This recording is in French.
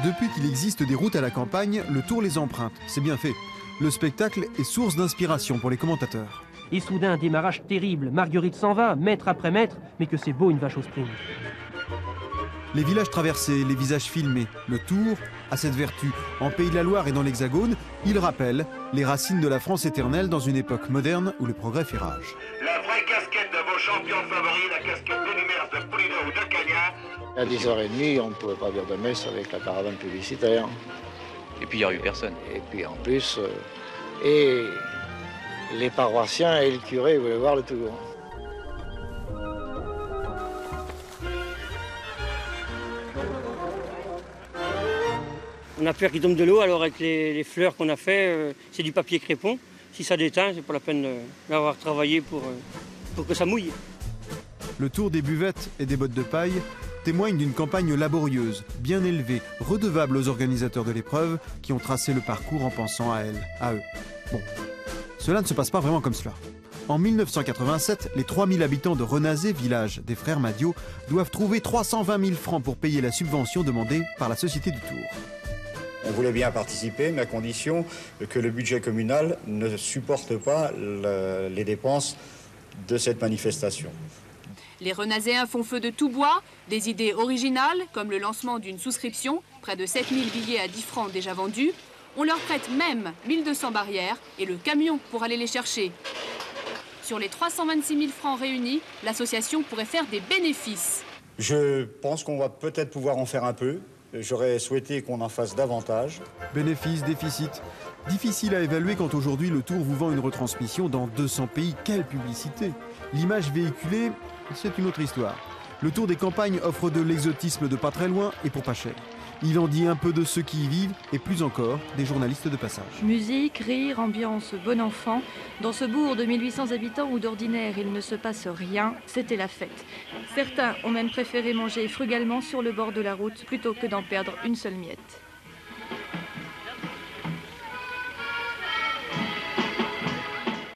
Depuis qu'il existe des routes à la campagne, le Tour les emprunte. C'est bien fait. Le spectacle est source d'inspiration pour les commentateurs. Et soudain, un démarrage terrible. Marguerite s'en va, mètre après mètre, mais que c'est beau une vache au sprint. Les villages traversés, les visages filmés, le Tour a cette vertu. En Pays de la Loire et dans l'Hexagone, il rappelle les racines de la France éternelle dans une époque moderne où le progrès fait rage. La vraie casquette de vos champions favoris, la casquette d'Unimers, de Poulidor ou de Cagna. À 10h30, on ne pouvait pas dire de messe avec la caravane publicitaire. Et puis il n'y aurait eu personne. Et puis en plus, et les paroissiens et le curé voulaient voir le Tour. On a peur qu'il tombe de l'eau, alors avec les fleurs qu'on a fait, c'est du papier crépon. Si ça déteint, c'est pas la peine d'avoir travaillé pour que ça mouille. Le Tour des buvettes et des bottes de paille témoigne d'une campagne laborieuse, bien élevée, redevable aux organisateurs de l'épreuve qui ont tracé le parcours en pensant à elles, à eux. Bon, cela ne se passe pas vraiment comme cela. En 1987, les 3000 habitants de Renazé, village des frères Madiot, doivent trouver 320 000 francs pour payer la subvention demandée par la Société du Tour. On voulait bien participer, mais à condition que le budget communal ne supporte pas les dépenses de cette manifestation. Les Renazéens font feu de tout bois, des idées originales, comme le lancement d'une souscription, près de 7000 billets à 10 francs déjà vendus. On leur prête même 1200 barrières et le camion pour aller les chercher. Sur les 326 000 francs réunis, l'association pourrait faire des bénéfices. Je pense qu'on va peut-être pouvoir en faire un peu. J'aurais souhaité qu'on en fasse davantage. Bénéfice, déficit. Difficile à évaluer quand aujourd'hui le Tour vous vend une retransmission dans 200 pays. Quelle publicité! L'image véhiculée, c'est une autre histoire. Le Tour des campagnes offre de l'exotisme de pas très loin et pour pas cher. Il en dit un peu de ceux qui y vivent et plus encore des journalistes de passage. Musique, rire, ambiance, bon enfant. Dans ce bourg de 1800 habitants où d'ordinaire il ne se passe rien, c'était la fête. Certains ont même préféré manger frugalement sur le bord de la route plutôt que d'en perdre une seule miette.